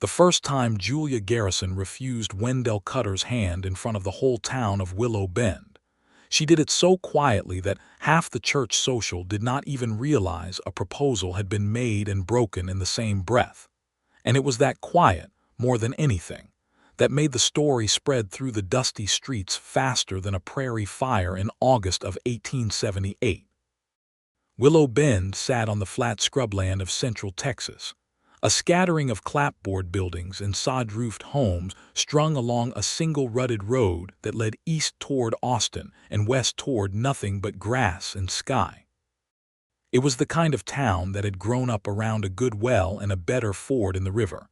The first time Julia Garrison refused Wendell Cutter's hand in front of the whole town of Willow Bend. She did it so quietly that half the church social did not even realize a proposal had been made and broken in the same breath. And it was that quiet, more than anything, that made the story spread through the dusty streets faster than a prairie fire in August of 1878. Willow Bend sat on the flat scrubland of central Texas, a scattering of clapboard buildings and sod-roofed homes strung along a single rutted road that led east toward Austin and west toward nothing but grass and sky. It was the kind of town that had grown up around a good well and a better ford in the river,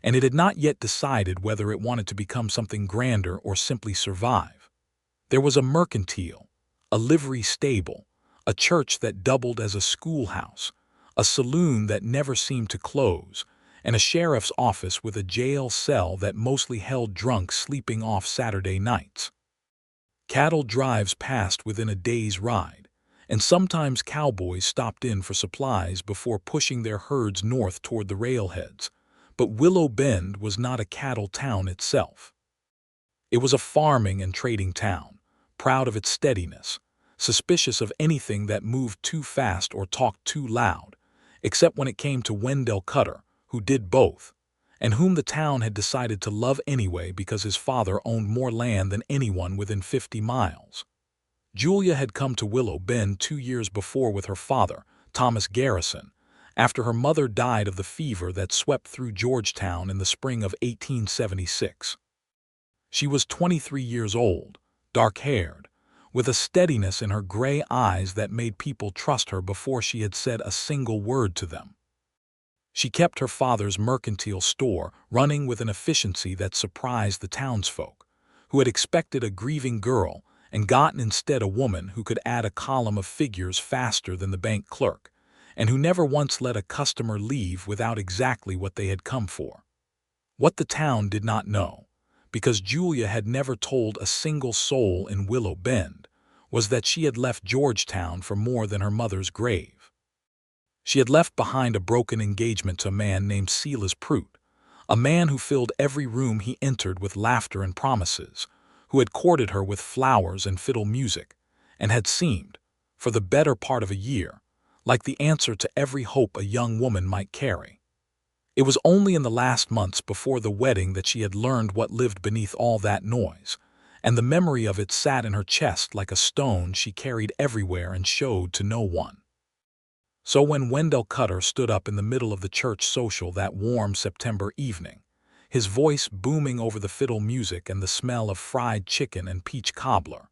and it had not yet decided whether it wanted to become something grander or simply survive. There was a mercantile, a livery stable, a church that doubled as a schoolhouse, a saloon that never seemed to close, and a sheriff's office with a jail cell that mostly held drunks sleeping off Saturday nights. Cattle drives passed within a day's ride, and sometimes cowboys stopped in for supplies before pushing their herds north toward the railheads. But Willow Bend was not a cattle town itself. It was a farming and trading town, proud of its steadiness, suspicious of anything that moved too fast or talked too loud, except when it came to Wendell Cutter, who did both, and whom the town had decided to love anyway because his father owned more land than anyone within 50 miles. Julia had come to Willow Bend 2 years before with her father, Thomas Garrison, after her mother died of the fever that swept through Georgetown in the spring of 1876. She was 23 years old, dark-haired, with a steadiness in her gray eyes that made people trust her before she had said a single word to them. She kept her father's mercantile store running with an efficiency that surprised the townsfolk, who had expected a grieving girl and gotten instead a woman who could add a column of figures faster than the bank clerk, and who never once let a customer leave without exactly what they had come for. What the town did not know, because Julia had never told a single soul in Willow Bend, was that she had left Georgetown for more than her mother's grave. She had left behind a broken engagement to a man named Silas Prout, a man who filled every room he entered with laughter and promises, who had courted her with flowers and fiddle music, and had seemed, for the better part of a year, like the answer to every hope a young woman might carry. It was only in the last months before the wedding that she had learned what lived beneath all that noise, and the memory of it sat in her chest like a stone she carried everywhere and showed to no one. So when Wendell Cutter stood up in the middle of the church social that warm September evening, his voice booming over the fiddle music and the smell of fried chicken and peach cobbler,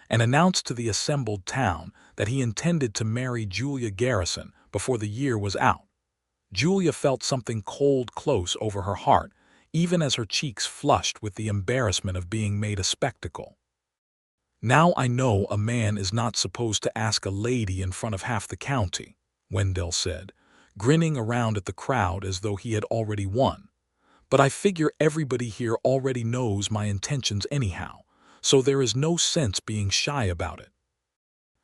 and announced to the assembled town that he intended to marry Julia Garrison before the year was out, Julia felt something cold close over her heart, even as her cheeks flushed with the embarrassment of being made a spectacle. "Now I know a man is not supposed to ask a lady in front of half the county," Wendell said, grinning around at the crowd as though he had already won. "But I figure everybody here already knows my intentions anyhow, so there is no sense being shy about it."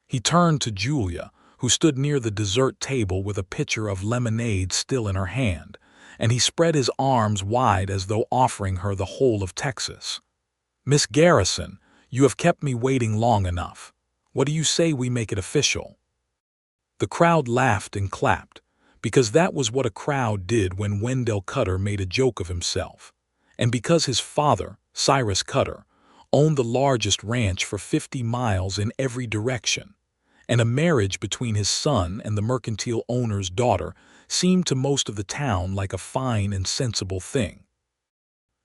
He turned to Julia, who stood near the dessert table with a pitcher of lemonade still in her hand, and he spread his arms wide as though offering her the whole of Texas. "Miss Garrison, you have kept me waiting long enough. What do you say we make it official?" The crowd laughed and clapped, because that was what a crowd did when Wendell Cutter made a joke of himself, and because his father, Cyrus Cutter, owned the largest ranch for 50 miles in every direction, and a marriage between his son and the mercantile owner's daughter seemed to most of the town like a fine and sensible thing.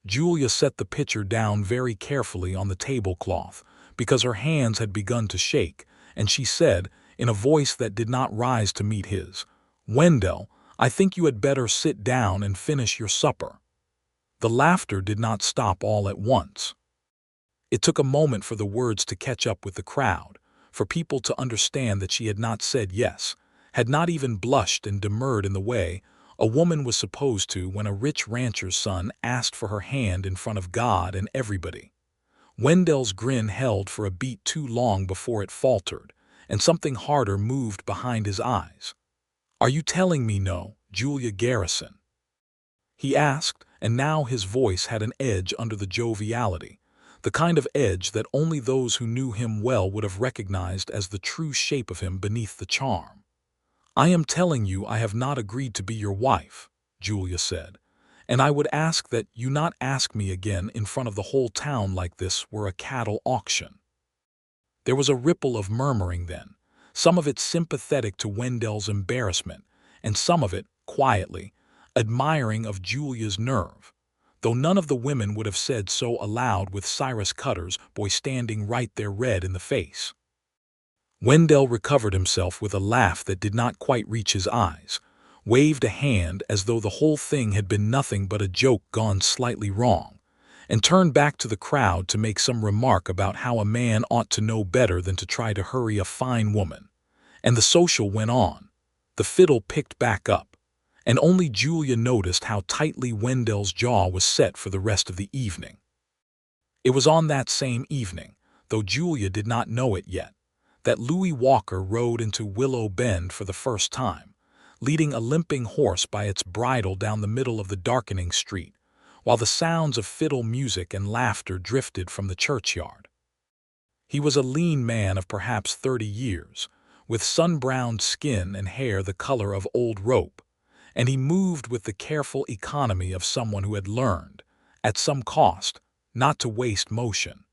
Julia set the pitcher down very carefully on the tablecloth because her hands had begun to shake, and she said, in a voice that did not rise to meet his, "Wendell, I think you had better sit down and finish your supper." The laughter did not stop all at once. It took a moment for the words to catch up with the crowd, for people to understand that she had not said yes, had not even blushed and demurred in the way a woman was supposed to when a rich rancher's son asked for her hand in front of God and everybody. Wendell's grin held for a beat too long before it faltered, and something harder moved behind his eyes. "Are you telling me no, Julia Garrison?" he asked, and now his voice had an edge under the joviality, the kind of edge that only those who knew him well would have recognized as the true shape of him beneath the charm. "I am telling you I have not agreed to be your wife," Julia said, "and I would ask that you not ask me again in front of the whole town like this were a cattle auction." There was a ripple of murmuring then, some of it sympathetic to Wendell's embarrassment, and some of it, quietly, admiring of Julia's nerve, though none of the women would have said so aloud with Cyrus Cutter's boy standing right there red in the face. Wendell recovered himself with a laugh that did not quite reach his eyes, waved a hand as though the whole thing had been nothing but a joke gone slightly wrong, and turned back to the crowd to make some remark about how a man ought to know better than to try to hurry a fine woman. And the social went on. The fiddle picked back up, and only Julia noticed how tightly Wendell's jaw was set for the rest of the evening. It was on that same evening, though Julia did not know it yet, that Louis Walker rode into Willow Bend for the first time, leading a limping horse by its bridle down the middle of the darkening street, while the sounds of fiddle music and laughter drifted from the churchyard. He was a lean man of perhaps 30 years, with sun-browned skin and hair the color of old rope, and he moved with the careful economy of someone who had learned, at some cost, not to waste motion.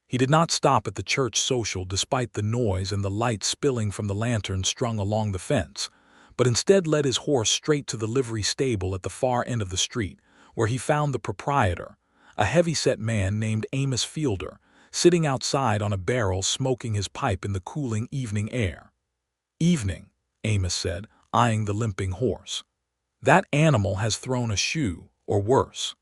He did not stop at the church social despite the noise and the light spilling from the lantern strung along the fence, but instead led his horse straight to the livery stable at the far end of the street, where he found the proprietor, a heavy-set man named Amos Fielder, sitting outside on a barrel smoking his pipe in the cooling evening air. "Evening," Amos said, eyeing the limping horse. "That animal has thrown a shoe, or worse."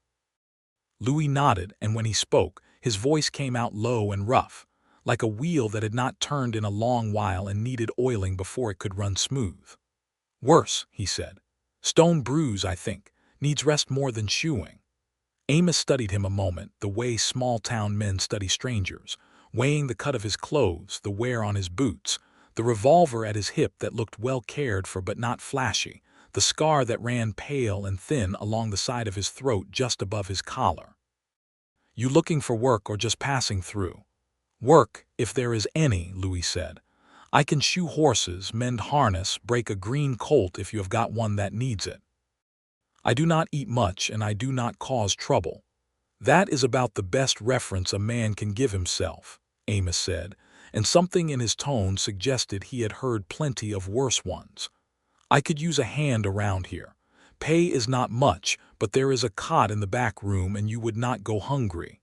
Louis nodded, and when he spoke, his voice came out low and rough, like a wheel that had not turned in a long while and needed oiling before it could run smooth. "Worse," he said. "Stone bruise, I think. Needs rest more than shoeing." Amos studied him a moment, the way small-town men study strangers, weighing the cut of his clothes, the wear on his boots, the revolver at his hip that looked well cared for but not flashy, the scar that ran pale and thin along the side of his throat just above his collar. "You looking for work or just passing through?" "Work, if there is any," Louis said. "I can shoe horses, mend harness, break a green colt if you have got one that needs it. I do not eat much and I do not cause trouble." "That is about the best reference a man can give himself," Amos said, and something in his tone suggested he had heard plenty of worse ones. "I could use a hand around here. Pay is not much, but there is a cot in the back room and you would not go hungry."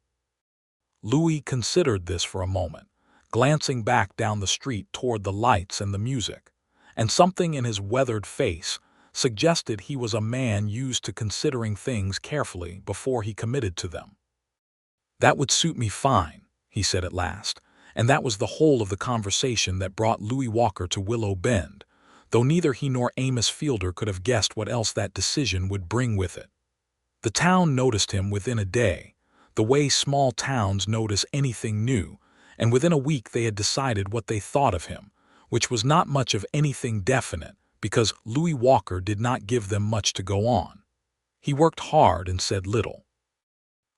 Louis considered this for a moment, glancing back down the street toward the lights and the music, and something in his weathered face suggested he was a man used to considering things carefully before he committed to them. "That would suit me fine," he said at last, and that was the whole of the conversation that brought Louis Walker to Willow Bend, though neither he nor Amos Fielder could have guessed what else that decision would bring with it. The town noticed him within a day, the way small towns notice anything new, and within a week they had decided what they thought of him, which was not much of anything definite, because Louis Walker did not give them much to go on. He worked hard and said little.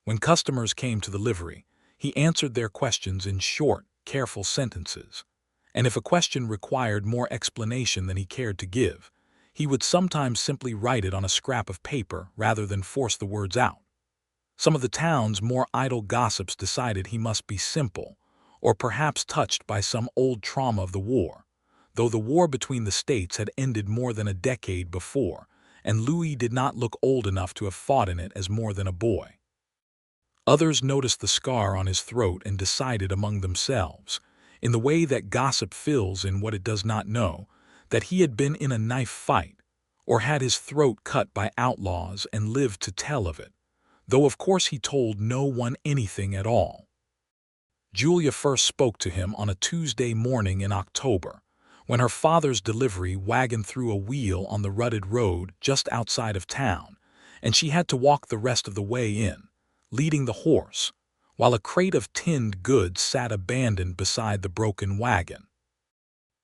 When customers came to the livery, he answered their questions in short, careful sentences, and if a question required more explanation than he cared to give, he would sometimes simply write it on a scrap of paper rather than force the words out. Some of the town's more idle gossips decided he must be simple, or perhaps touched by some old trauma of the war, though the war between the states had ended more than a decade before, and Louis did not look old enough to have fought in it as more than a boy. Others noticed the scar on his throat and decided among themselves, in the way that gossip fills in what it does not know, that he had been in a knife fight, or had his throat cut by outlaws and lived to tell of it, though of course he told no one anything at all. Julia first spoke to him on a Tuesday morning in October, when her father's delivery wagon threw a wheel on the rutted road just outside of town, and she had to walk the rest of the way in, leading the horse, while a crate of tinned goods sat abandoned beside the broken wagon.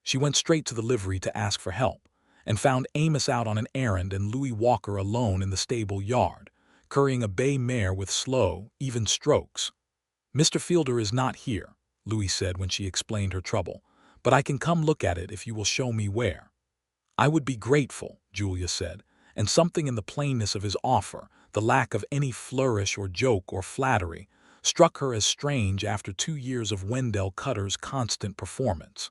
She went straight to the livery to ask for help, and found Amos out on an errand and Louis Walker alone in the stable yard, currying a bay mare with slow, even strokes. "Mr. Fielder is not here," Louis said when she explained her trouble, "but I can come look at it if you will show me where." "I would be grateful," Julia said, and something in the plainness of his offer, the lack of any flourish or joke or flattery, struck her as strange after 2 years of Wendell Cutter's constant performance.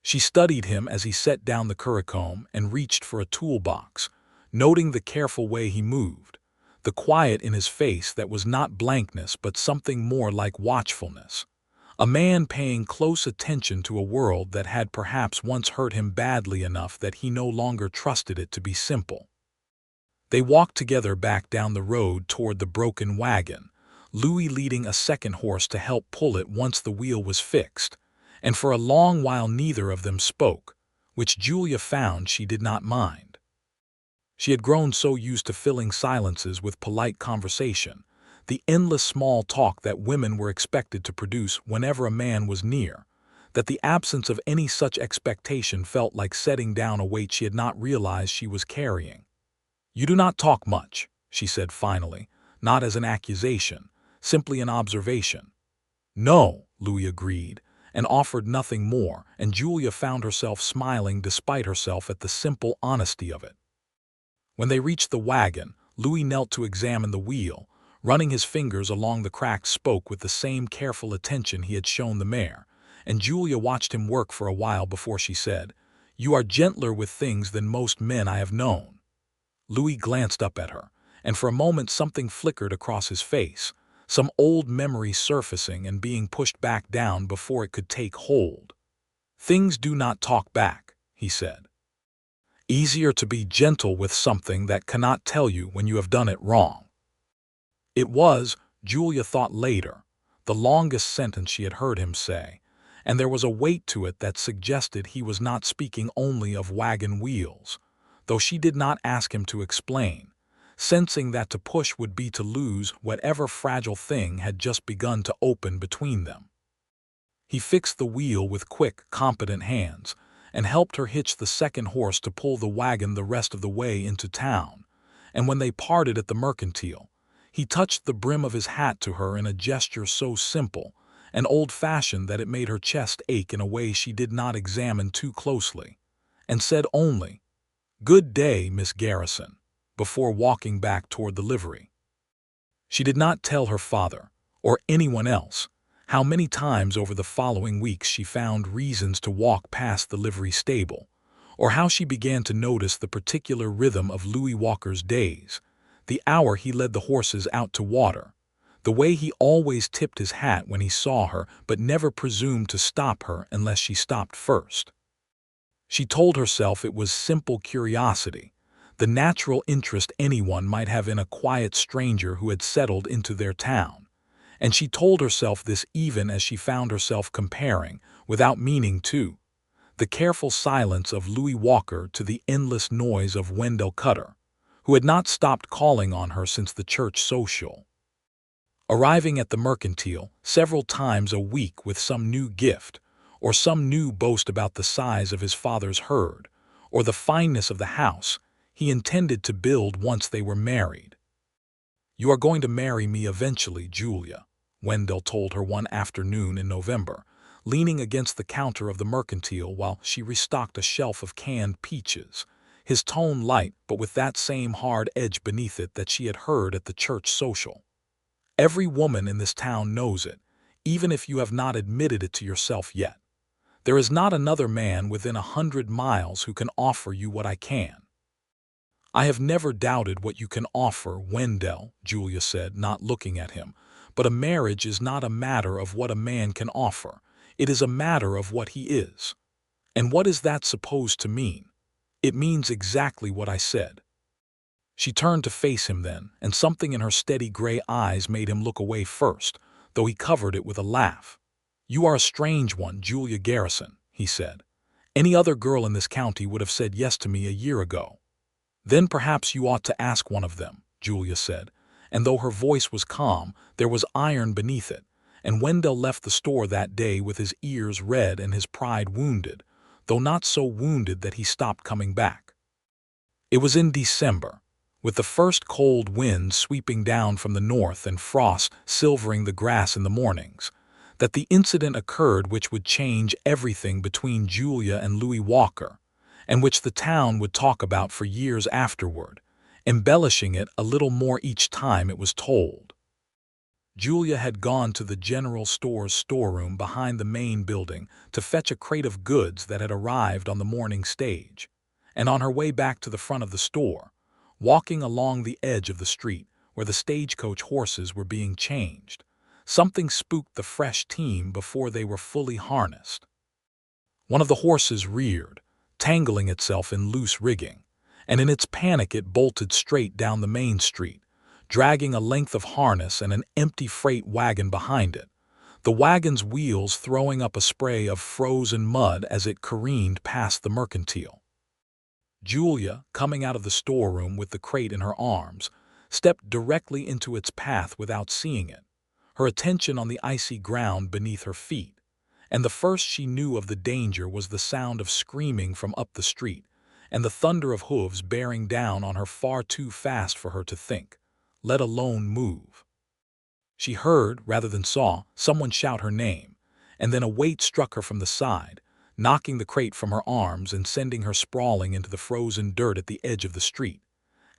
She studied him as he set down the currycomb and reached for a toolbox, noting the careful way he moved, the quiet in his face that was not blankness but something more like watchfulness. A man paying close attention to a world that had perhaps once hurt him badly enough that he no longer trusted it to be simple. They walked together back down the road toward the broken wagon, Louis leading a second horse to help pull it once the wheel was fixed, and for a long while neither of them spoke, which Julia found she did not mind. She had grown so used to filling silences with polite conversation, the endless small talk that women were expected to produce whenever a man was near, that the absence of any such expectation felt like setting down a weight she had not realized she was carrying. "You do not talk much," she said finally, not as an accusation, simply an observation. "No," Louis agreed, and offered nothing more, and Julia found herself smiling despite herself at the simple honesty of it. When they reached the wagon, Louis knelt to examine the wheel, running his fingers along the cracked spoke with the same careful attention he had shown the mare, and Julia watched him work for a while before she said, "You are gentler with things than most men I have known." Louis glanced up at her, and for a moment something flickered across his face, some old memory surfacing and being pushed back down before it could take hold. "Things do not talk back," he said. "Easier to be gentle with something that cannot tell you when you have done it wrong." It was, Julia thought later, the longest sentence she had heard him say, and there was a weight to it that suggested he was not speaking only of wagon wheels, though she did not ask him to explain, sensing that to push would be to lose whatever fragile thing had just begun to open between them. He fixed the wheel with quick, competent hands, and helped her hitch the second horse to pull the wagon the rest of the way into town, and when they parted at the mercantile, he touched the brim of his hat to her in a gesture so simple and old-fashioned that it made her chest ache in a way she did not examine too closely, and said only, "Good day, Miss Garrison," before walking back toward the livery. She did not tell her father, or anyone else, how many times over the following weeks she found reasons to walk past the livery stable, or how she began to notice the particular rhythm of Louis Walker's days, the hour he led the horses out to water, the way he always tipped his hat when he saw her but never presumed to stop her unless she stopped first. She told herself it was simple curiosity, the natural interest anyone might have in a quiet stranger who had settled into their town, and she told herself this even as she found herself comparing, without meaning to, the careful silence of Louis Walker to the endless noise of Wendell Cutter, who had not stopped calling on her since the church social. Arriving at the mercantile several times a week with some new gift, or some new boast about the size of his father's herd, or the fineness of the house he intended to build once they were married. "You are going to marry me eventually, Julia," Wendell told her one afternoon in November, leaning against the counter of the mercantile while she restocked a shelf of canned peaches, his tone light but with that same hard edge beneath it that she had heard at the church social. "Every woman in this town knows it, even if you have not admitted it to yourself yet. There is not another man within 100 miles who can offer you what I can." "I have never doubted what you can offer, Wendell," Julia said, not looking at him, "but a marriage is not a matter of what a man can offer. It is a matter of what he is." "And what is that supposed to mean?" "It means exactly what I said." She turned to face him then, and something in her steady gray eyes made him look away first, though he covered it with a laugh. "You are a strange one, Julia Garrison," he said. "Any other girl in this county would have said yes to me a year ago." "Then perhaps you ought to ask one of them," Julia said, and though her voice was calm, there was iron beneath it, and Wendell left the store that day with his ears red and his pride wounded, though not so wounded that he stopped coming back. It was in December. with the first cold wind sweeping down from the north and frost silvering the grass in the mornings, that the incident occurred which would change everything between Julia and Louis Walker, and which the town would talk about for years afterward, embellishing it a little more each time it was told. Julia had gone to the general store's storeroom behind the main building to fetch a crate of goods that had arrived on the morning stage, and on her way back to the front of the store, walking along the edge of the street where the stagecoach horses were being changed, something spooked the fresh team before they were fully harnessed. One of the horses reared, tangling itself in loose rigging, and in its panic it bolted straight down the main street, dragging a length of harness and an empty freight wagon behind it, the wagon's wheels throwing up a spray of frozen mud as it careened past the mercantile. Julia, coming out of the storeroom with the crate in her arms, stepped directly into its path without seeing it, her attention on the icy ground beneath her feet, and the first she knew of the danger was the sound of screaming from up the street, and the thunder of hooves bearing down on her far too fast for her to think, let alone move. She heard, rather than saw, someone shout her name, and then a weight struck her from the side, knocking the crate from her arms and sending her sprawling into the frozen dirt at the edge of the street,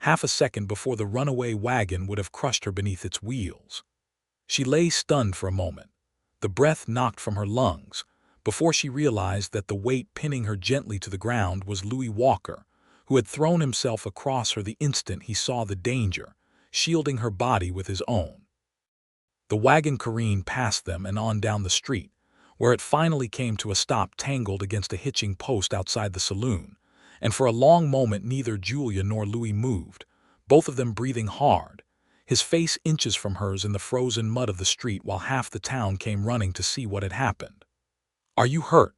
half a second before the runaway wagon would have crushed her beneath its wheels. She lay stunned for a moment, the breath knocked from her lungs, before she realized that the weight pinning her gently to the ground was Louis Walker, who had thrown himself across her the instant he saw the danger, shielding her body with his own. The wagon careened past them and on down the street, where it finally came to a stop tangled against a hitching post outside the saloon, and for a long moment neither Julia nor Louis moved, both of them breathing hard, his face inches from hers in the frozen mud of the street while half the town came running to see what had happened. "Are you hurt?"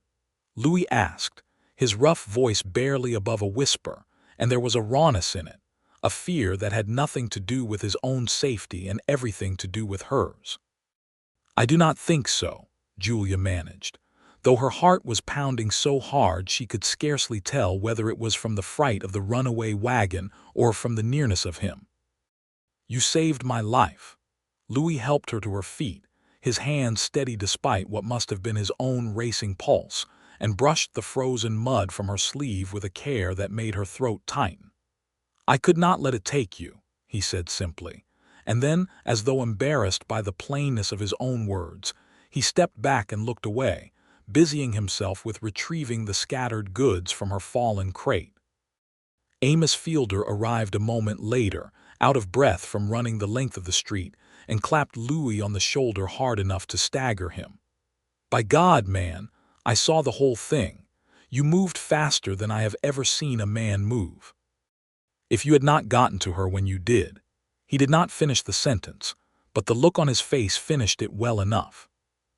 Louis asked, his rough voice barely above a whisper, and there was a rawness in it, a fear that had nothing to do with his own safety and everything to do with hers. "I do not think so," Julia managed, though her heart was pounding so hard she could scarcely tell whether it was from the fright of the runaway wagon or from the nearness of him. "You saved my life." Louis helped her to her feet, his hand steady despite what must have been his own racing pulse, and brushed the frozen mud from her sleeve with a care that made her throat tighten. "I could not let it take you," he said simply, and then, as though embarrassed by the plainness of his own words, he stepped back and looked away, busying himself with retrieving the scattered goods from her fallen crate. Amos Fielder arrived a moment later, out of breath from running the length of the street, and clapped Louis on the shoulder hard enough to stagger him. "By God, man, I saw the whole thing. You moved faster than I have ever seen a man move. If you had not gotten to her when you did." He did not finish the sentence, but the look on his face finished it well enough.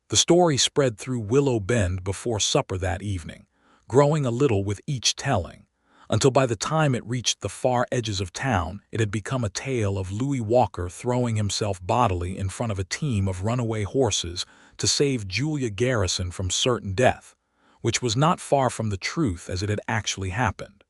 The story spread through Willow Bend before supper that evening, growing a little with each telling, until by the time it reached the far edges of town it had become a tale of Louis Walker throwing himself bodily in front of a team of runaway horses to save Julia Garrison from certain death, which was not far from the truth as it had actually happened.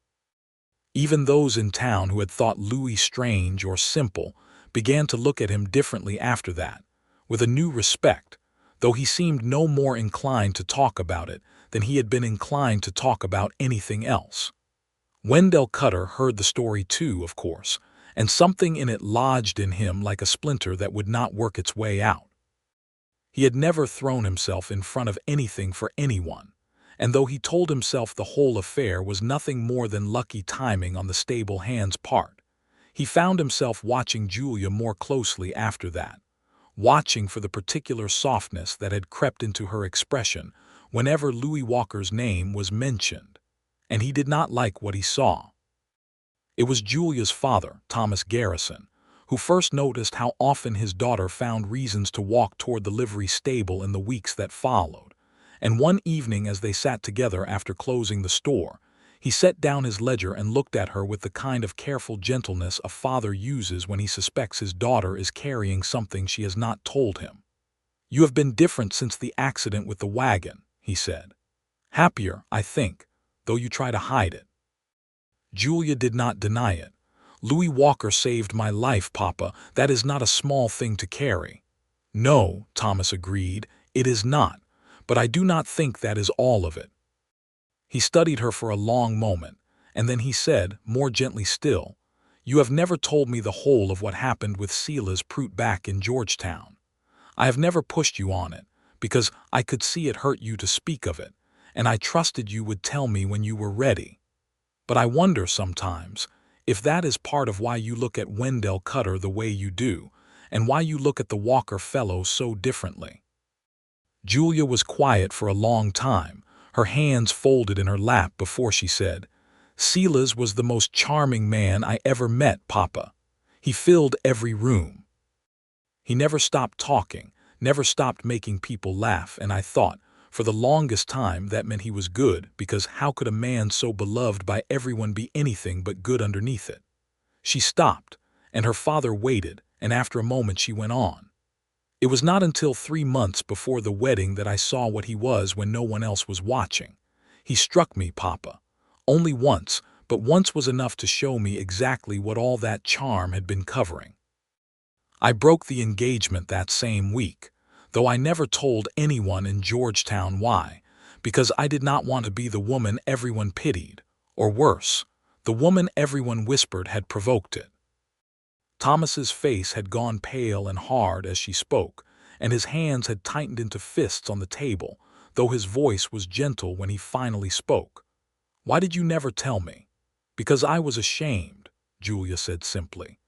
Even those in town who had thought Louis strange or simple began to look at him differently after that, with a new respect, though he seemed no more inclined to talk about it than he had been inclined to talk about anything else. Wendell Cutter heard the story too, of course, and something in it lodged in him like a splinter that would not work its way out. He had never thrown himself in front of anything for anyone, and though he told himself the whole affair was nothing more than lucky timing on the stable hand's part, he found himself watching Julia more closely after that, watching for the particular softness that had crept into her expression whenever Louis Walker's name was mentioned, and he did not like what he saw. It was Julia's father, Thomas Garrison, who first noticed how often his daughter found reasons to walk toward the livery stable in the weeks that followed, and one evening as they sat together after closing the store, he set down his ledger and looked at her with the kind of careful gentleness a father uses when he suspects his daughter is carrying something she has not told him. "You have been different since the accident with the wagon," he said. "Happier, I think, though you try to hide it." Julia did not deny it, Louis Walker saved my life, Papa. That is not a small thing to carry. No, Thomas agreed, it is not, but I do not think that is all of it. He studied her for a long moment, and then he said, more gently still, "You have never told me the whole of what happened with Sela's Prute back in Georgetown. I have never pushed you on it, because I could see it hurt you to speak of it, and I trusted you would tell me when you were ready. But I wonder sometimes if that is part of why you look at Wendell Cutter the way you do, and why you look at the Walker fellow so differently." Julia was quiet for a long time, her hands folded in her lap before she said, "Silas was the most charming man I ever met, Papa. He filled every room. He never stopped talking, never stopped making people laugh, and I thought, for the longest time, that meant he was good, because how could a man so beloved by everyone be anything but good underneath it?" She stopped, and her father waited, and after a moment she went on. "It was not until 3 months before the wedding that I saw what he was when no one else was watching. He struck me, Papa. Only once, but once was enough to show me exactly what all that charm had been covering. I broke the engagement that same week, though I never told anyone in Georgetown why, because I did not want to be the woman everyone pitied, or worse, the woman everyone whispered had provoked it." Thomas's face had gone pale and hard as she spoke, and his hands had tightened into fists on the table, though his voice was gentle when he finally spoke. "Why did you never tell me?" "Because I was ashamed," Julia said simply.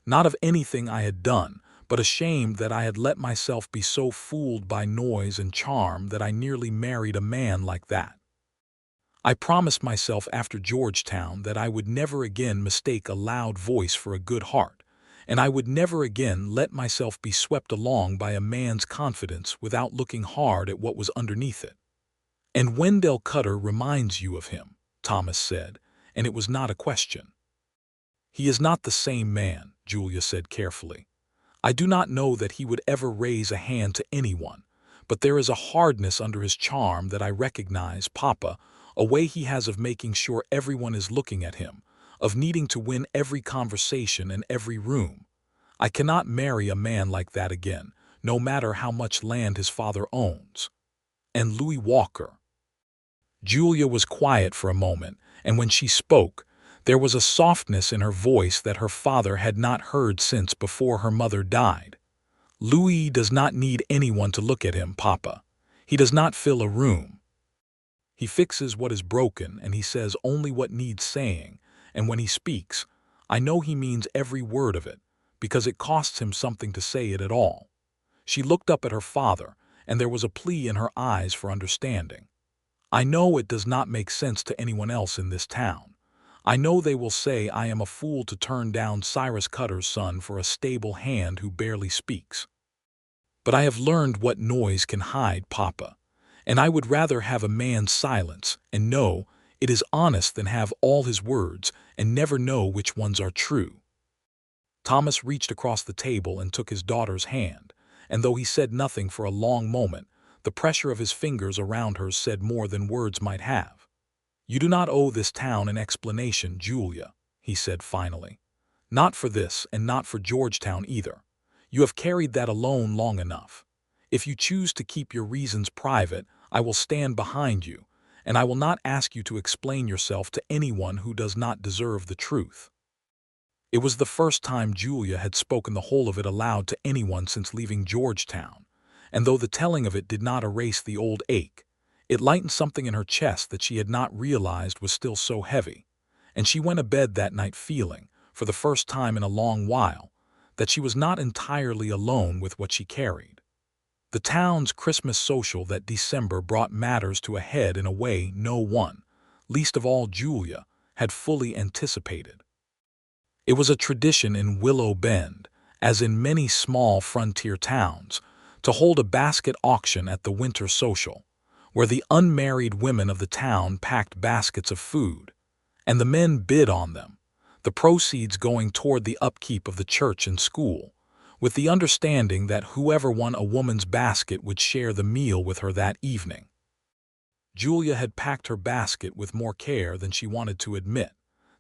"Not of anything I had done, but ashamed that I had let myself be so fooled by noise and charm that I nearly married a man like that. I promised myself after Georgetown that I would never again mistake a loud voice for a good heart, and I would never again let myself be swept along by a man's confidence without looking hard at what was underneath it." "And Wendell Cutter reminds you of him," Thomas said, and it was not a question. "He is not the same man," Julia said carefully. "I do not know that he would ever raise a hand to anyone, but there is a hardness under his charm that I recognize, Papa, a way he has of making sure everyone is looking at him, of needing to win every conversation and every room. I cannot marry a man like that again, no matter how much land his father owns." "And Louis Walker?" Julia was quiet for a moment, and when she spoke, there was a softness in her voice that her father had not heard since before her mother died. "Louis does not need anyone to look at him, Papa. He does not fill a room. He fixes what is broken, and he says only what needs saying, and when he speaks, I know he means every word of it, because it costs him something to say it at all." She looked up at her father, and there was a plea in her eyes for understanding. "I know it does not make sense to anyone else in this town. I know they will say I am a fool to turn down Cyrus Cutter's son for a stable hand who barely speaks. But I have learned what noise can hide, Papa, and I would rather have a man's silence and know it is honest than have all his words and never know which ones are true." Thomas reached across the table and took his daughter's hand, and though he said nothing for a long moment, the pressure of his fingers around hers said more than words might have. "You do not owe this town an explanation, Julia," he said finally. "Not for this, and not for Georgetown either. You have carried that alone long enough. If you choose to keep your reasons private, I will stand behind you, and I will not ask you to explain yourself to anyone who does not deserve the truth." It was the first time Julia had spoken the whole of it aloud to anyone since leaving Georgetown, and though the telling of it did not erase the old ache, it lightened something in her chest that she had not realized was still so heavy, and she went to bed that night feeling, for the first time in a long while, that she was not entirely alone with what she carried. The town's Christmas social that December brought matters to a head in a way no one, least of all Julia, had fully anticipated. It was a tradition in Willow Bend, as in many small frontier towns, to hold a basket auction at the winter social, where the unmarried women of the town packed baskets of food, and the men bid on them, the proceeds going toward the upkeep of the church and school, with the understanding that whoever won a woman's basket would share the meal with her that evening. Julia had packed her basket with more care than she wanted to admit,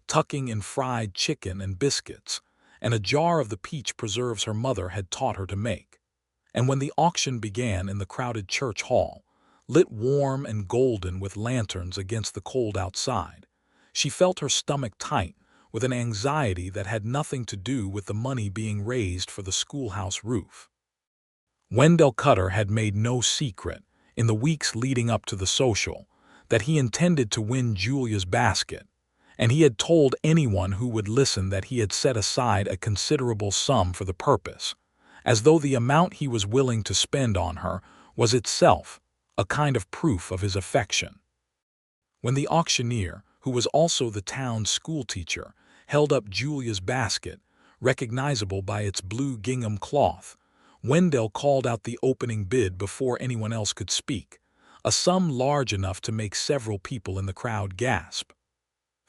tucking in fried chicken and biscuits, and a jar of the peach preserves her mother had taught her to make. And when the auction began in the crowded church hall, lit warm and golden with lanterns against the cold outside, she felt her stomach tight with an anxiety that had nothing to do with the money being raised for the schoolhouse roof. Wendell Cutter had made no secret, in the weeks leading up to the social, that he intended to win Julia's basket, and he had told anyone who would listen that he had set aside a considerable sum for the purpose, as though the amount he was willing to spend on her was itself a kind of proof of his affection. When the auctioneer, who was also the town's schoolteacher, held up Julia's basket, recognizable by its blue gingham cloth, Wendell called out the opening bid before anyone else could speak, a sum large enough to make several people in the crowd gasp.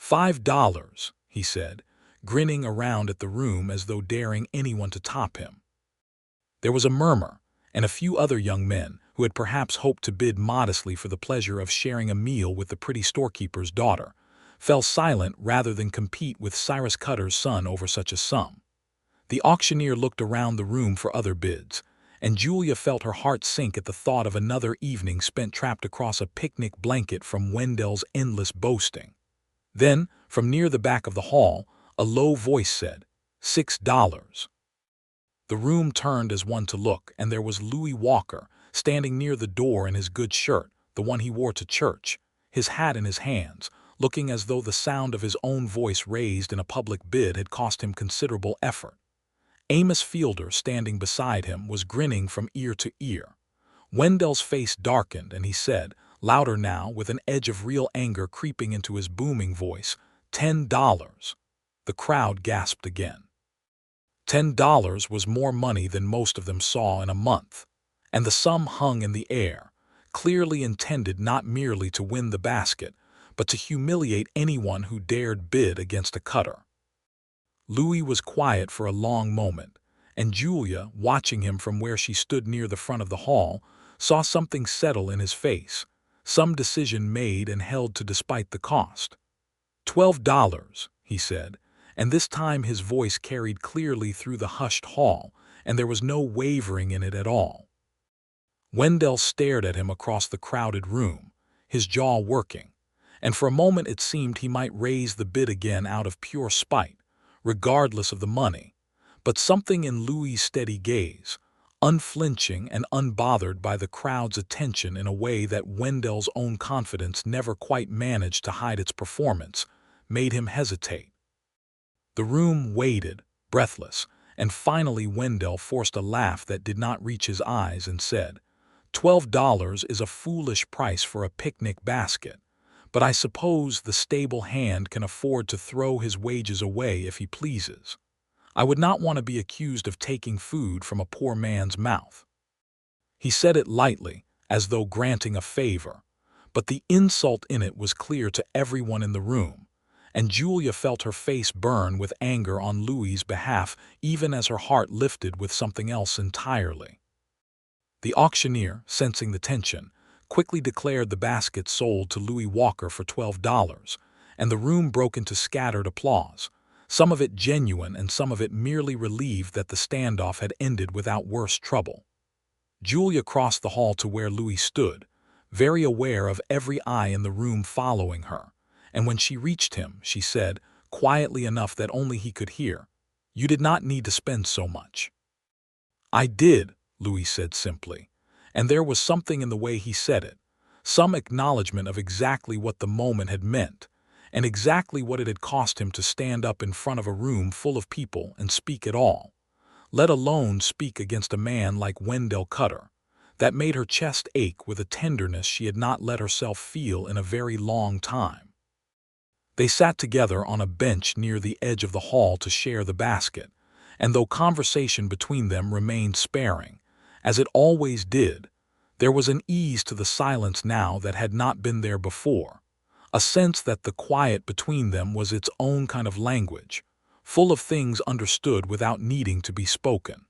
$5, he said, grinning around at the room as though daring anyone to top him. There was a murmur, and a few other young men, who had perhaps hoped to bid modestly for the pleasure of sharing a meal with the pretty storekeeper's daughter, fell silent rather than compete with Cyrus Cutter's son over such a sum. The auctioneer looked around the room for other bids, and Julia felt her heart sink at the thought of another evening spent trapped across a picnic blanket from Wendell's endless boasting. Then, from near the back of the hall, a low voice said, $6. The room turned as one to look, and there was Louis Walker, standing near the door in his good shirt, the one he wore to church, his hat in his hands, looking as though the sound of his own voice raised in a public bid had cost him considerable effort. Amos Fielder, standing beside him, was grinning from ear to ear. Wendell's face darkened, and he said, louder now, with an edge of real anger creeping into his booming voice, $10. The crowd gasped again. $10 was more money than most of them saw in a month, and the sum hung in the air, clearly intended not merely to win the basket, but to humiliate anyone who dared bid against a Cutter. Louis was quiet for a long moment, and Julia, watching him from where she stood near the front of the hall, saw something settle in his face, some decision made and held to despite the cost. $12, he said, and this time his voice carried clearly through the hushed hall, and there was no wavering in it at all. Wendell stared at him across the crowded room, his jaw working, and for a moment it seemed he might raise the bid again out of pure spite, regardless of the money, but something in Louis's steady gaze, unflinching and unbothered by the crowd's attention in a way that Wendell's own confidence never quite managed to hide its performance, made him hesitate. The room waited, breathless, and finally Wendell forced a laugh that did not reach his eyes and said, $12 is a foolish price for a picnic basket, but I suppose the stable hand can afford to throw his wages away if he pleases. I would not want to be accused of taking food from a poor man's mouth. He said it lightly, as though granting a favor, but the insult in it was clear to everyone in the room, and Julia felt her face burn with anger on Louis's behalf even as her heart lifted with something else entirely. The auctioneer, sensing the tension, quickly declared the basket sold to Louis Walker for $12, and the room broke into scattered applause, some of it genuine and some of it merely relieved that the standoff had ended without worse trouble. Julia crossed the hall to where Louis stood, very aware of every eye in the room following her, and when she reached him, she said, quietly enough that only he could hear, "You did not need to spend so much." "I did," Louis said simply, and there was something in the way he said it, some acknowledgement of exactly what the moment had meant, and exactly what it had cost him to stand up in front of a room full of people and speak at all, let alone speak against a man like Wendell Cutter, that made her chest ache with a tenderness she had not let herself feel in a very long time. They sat together on a bench near the edge of the hall to share the basket, and though conversation between them remained sparing, as it always did, there was an ease to the silence now that had not been there before, a sense that the quiet between them was its own kind of language, full of things understood without needing to be spoken.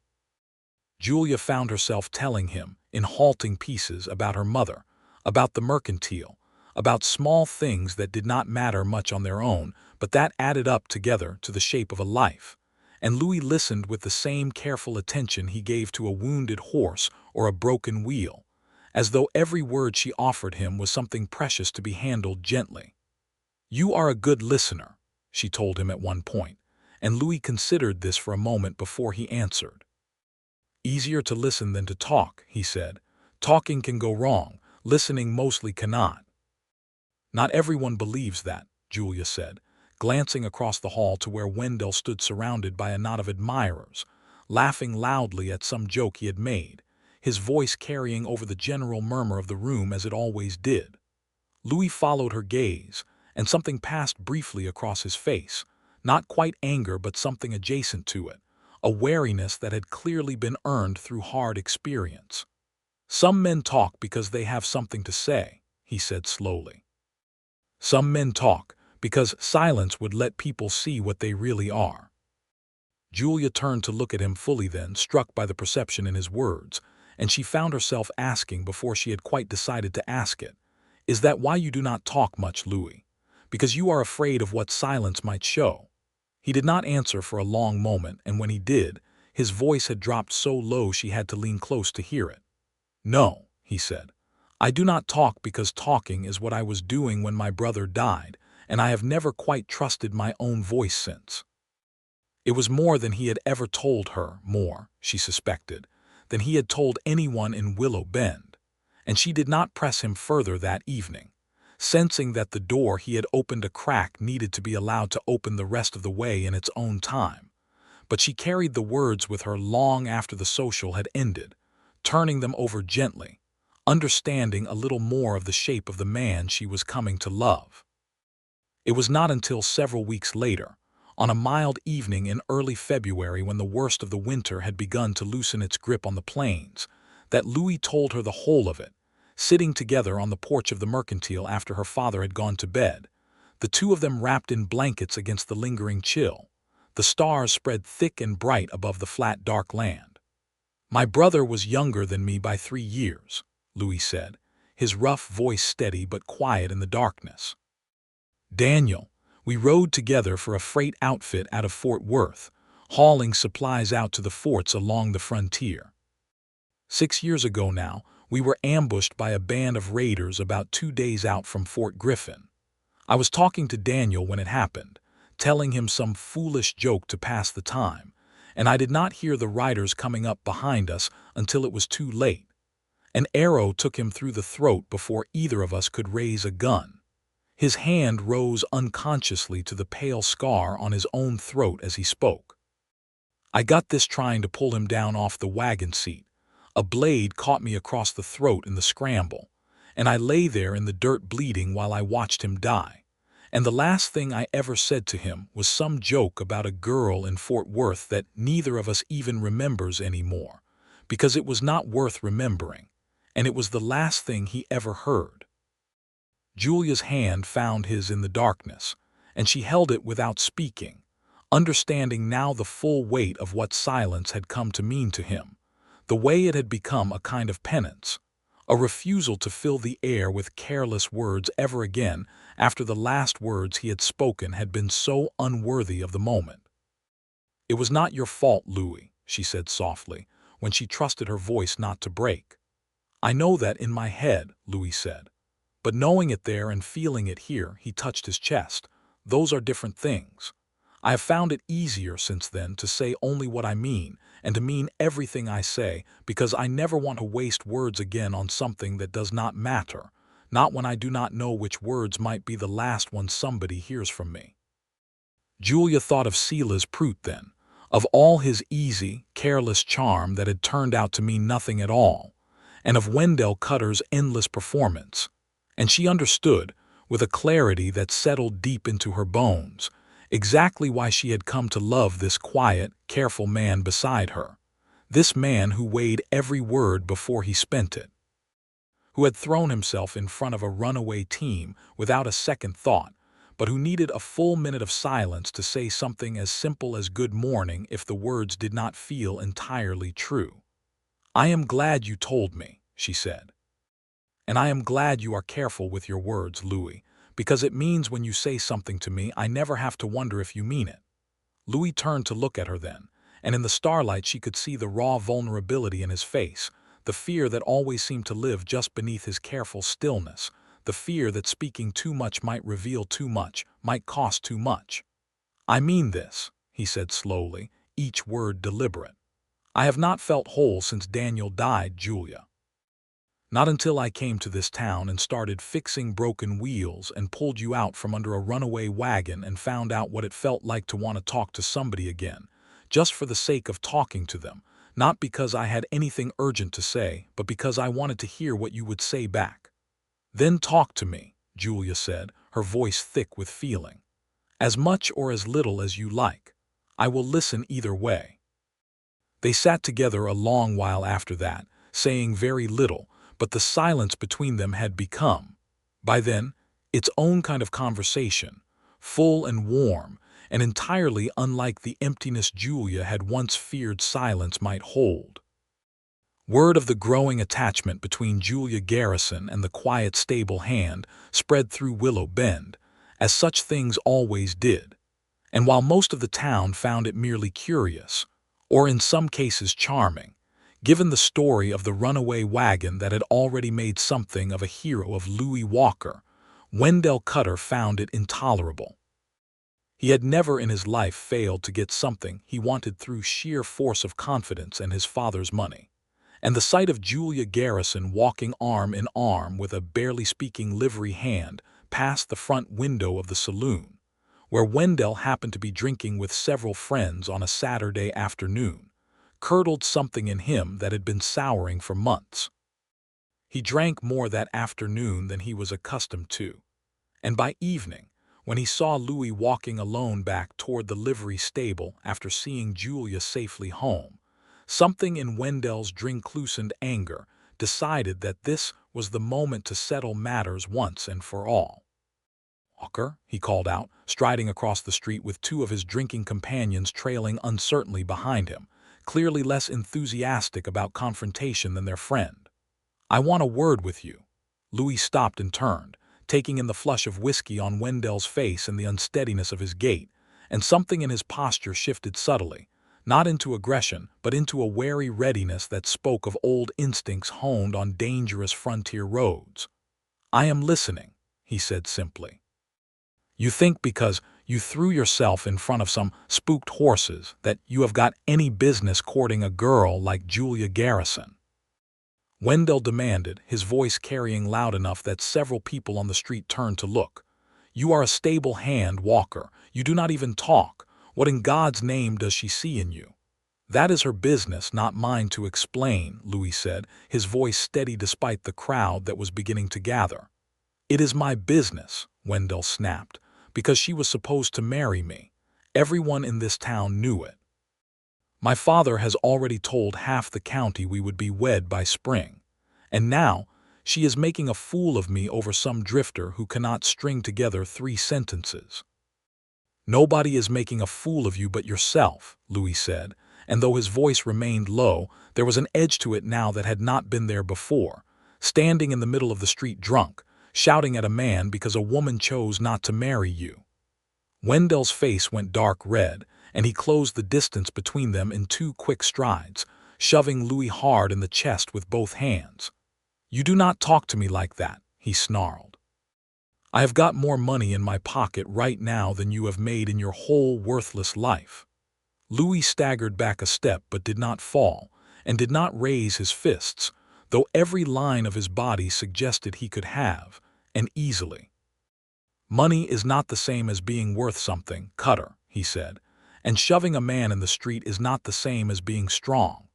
Julia found herself telling him, in halting pieces, about her mother, about the mercantile, about small things that did not matter much on their own, but that added up together to the shape of a life. And Louis listened with the same careful attention he gave to a wounded horse or a broken wheel, as though every word she offered him was something precious to be handled gently. "You are a good listener," she told him at one point, and Louis considered this for a moment before he answered. "Easier to listen than to talk," he said. "Talking can go wrong, listening mostly cannot." "Not everyone believes that," Julia said, glancing across the hall to where Wendell stood surrounded by a knot of admirers, laughing loudly at some joke he had made, his voice carrying over the general murmur of the room as it always did. Louis followed her gaze, and something passed briefly across his face, not quite anger but something adjacent to it, a wariness that had clearly been earned through hard experience. "Some men talk because they have something to say," he said slowly. "Some men talk because silence would let people see what they really are." Julia turned to look at him fully then, struck by the perception in his words, and she found herself asking before she had quite decided to ask it, "Is that why you do not talk much, Louis? Because you are afraid of what silence might show?" He did not answer for a long moment, and when he did, his voice had dropped so low she had to lean close to hear it. "No," he said. "I do not talk because talking is what I was doing when my brother died, and I have never quite trusted my own voice since." It was more than he had ever told her, more, she suspected, than he had told anyone in Willow Bend, and she did not press him further that evening, sensing that the door he had opened a crack needed to be allowed to open the rest of the way in its own time. But she carried the words with her long after the social had ended, turning them over gently, understanding a little more of the shape of the man she was coming to love. It was not until several weeks later, on a mild evening in early February when the worst of the winter had begun to loosen its grip on the plains, that Louis told her the whole of it, sitting together on the porch of the Mercantile after her father had gone to bed, the two of them wrapped in blankets against the lingering chill, the stars spread thick and bright above the flat dark land. "My brother was younger than me by 3 years," Louis said, his rough voice steady but quiet in the darkness. "Daniel, we rode together for a freight outfit out of Fort Worth, hauling supplies out to the forts along the frontier. 6 years ago now, we were ambushed by a band of raiders about 2 days out from Fort Griffin. I was talking to Daniel when it happened, telling him some foolish joke to pass the time, and I did not hear the riders coming up behind us until it was too late. An arrow took him through the throat before either of us could raise a gun. His hand rose unconsciously to the pale scar on his own throat as he spoke. I got this trying to pull him down off the wagon seat. A blade caught me across the throat in the scramble, and I lay there in the dirt bleeding while I watched him die. And the last thing I ever said to him was some joke about a girl in Fort Worth that neither of us even remembers anymore, because it was not worth remembering, and it was the last thing he ever heard." Julia's hand found his in the darkness, and she held it without speaking, understanding now the full weight of what silence had come to mean to him, the way it had become a kind of penance, a refusal to fill the air with careless words ever again after the last words he had spoken had been so unworthy of the moment. "It was not your fault, Louis," she said softly, when she trusted her voice not to break. "I know that in my head," Louis said. "But knowing it there and feeling it here," he touched his chest, "those are different things. I have found it easier since then to say only what I mean, and to mean everything I say, because I never want to waste words again on something that does not matter, not when I do not know which words might be the last ones somebody hears from me." Julia thought of Silas Prout then, of all his easy, careless charm that had turned out to mean nothing at all, and of Wendell Cutter's endless performance, and she understood, with a clarity that settled deep into her bones, exactly why she had come to love this quiet, careful man beside her, this man who weighed every word before he spent it, who had thrown himself in front of a runaway team without a second thought, but who needed a full minute of silence to say something as simple as good morning if the words did not feel entirely true. "I am glad you told me," she said. "And I am glad you are careful with your words, Louis, because it means when you say something to me, I never have to wonder if you mean it." Louis turned to look at her then, and in the starlight she could see the raw vulnerability in his face, the fear that always seemed to live just beneath his careful stillness, the fear that speaking too much might reveal too much, might cost too much. "I mean this," he said slowly, each word deliberate. "I have not felt whole since Daniel died, Julia. Not until I came to this town and started fixing broken wheels and pulled you out from under a runaway wagon and found out what it felt like to want to talk to somebody again, just for the sake of talking to them, not because I had anything urgent to say, but because I wanted to hear what you would say back." "Then talk to me," Julia said, her voice thick with feeling. "As much or as little as you like. I will listen either way." They sat together a long while after that, saying very little, but the silence between them had become, by then, its own kind of conversation, full and warm, and entirely unlike the emptiness Julia had once feared silence might hold. Word of the growing attachment between Julia Garrison and the quiet, stable hand spread through Willow Bend, as such things always did, and while most of the town found it merely curious, or in some cases charming, given the story of the runaway wagon that had already made something of a hero of Louis Walker, Wendell Cutter found it intolerable. He had never in his life failed to get something he wanted through sheer force of confidence and his father's money, and the sight of Julia Garrison walking arm in arm with a barely speaking livery hand past the front window of the saloon, where Wendell happened to be drinking with several friends on a Saturday afternoon, curdled something in him that had been souring for months. He drank more that afternoon than he was accustomed to, and by evening, when he saw Louis walking alone back toward the livery stable after seeing Julia safely home, something in Wendell's drink-loosened anger decided that this was the moment to settle matters once and for all. "Walker," he called out, striding across the street with two of his drinking companions trailing uncertainly behind him, clearly less enthusiastic about confrontation than their friend. "I want a word with you." Louis stopped and turned, taking in the flush of whiskey on Wendell's face and the unsteadiness of his gait, and something in his posture shifted subtly, not into aggression, but into a wary readiness that spoke of old instincts honed on dangerous frontier roads. "I am listening," he said simply. "You think because you threw yourself in front of some spooked horses that you have got any business courting a girl like Julia Garrison?" Wendell demanded, his voice carrying loud enough that several people on the street turned to look. "You are a stable hand, Walker. You do not even talk. What in God's name does she see in you?" "That is her business, not mine to explain," Louis said, his voice steady despite the crowd that was beginning to gather. "It is my business," Wendell snapped, "because she was supposed to marry me. Everyone in this town knew it. My father has already told half the county we would be wed by spring. And now she is making a fool of me over some drifter who cannot string together 3 sentences." "Nobody is making a fool of you but yourself," Louis said, and though his voice remained low, there was an edge to it now that had not been there before, standing in the middle of the street drunk, shouting at a man because a woman chose not to marry you. Wendell's face went dark red, and he closed the distance between them in 2 quick strides, shoving Louis hard in the chest with both hands. "You do not talk to me like that," he snarled. "I have got more money in my pocket right now than you have made in your whole worthless life." Louis staggered back a step but did not fall, and did not raise his fists, though every line of his body suggested he could have, and easily. "Money is not the same as being worth something, Cutter," he said, "and shoving a man in the street is not the same as being strong."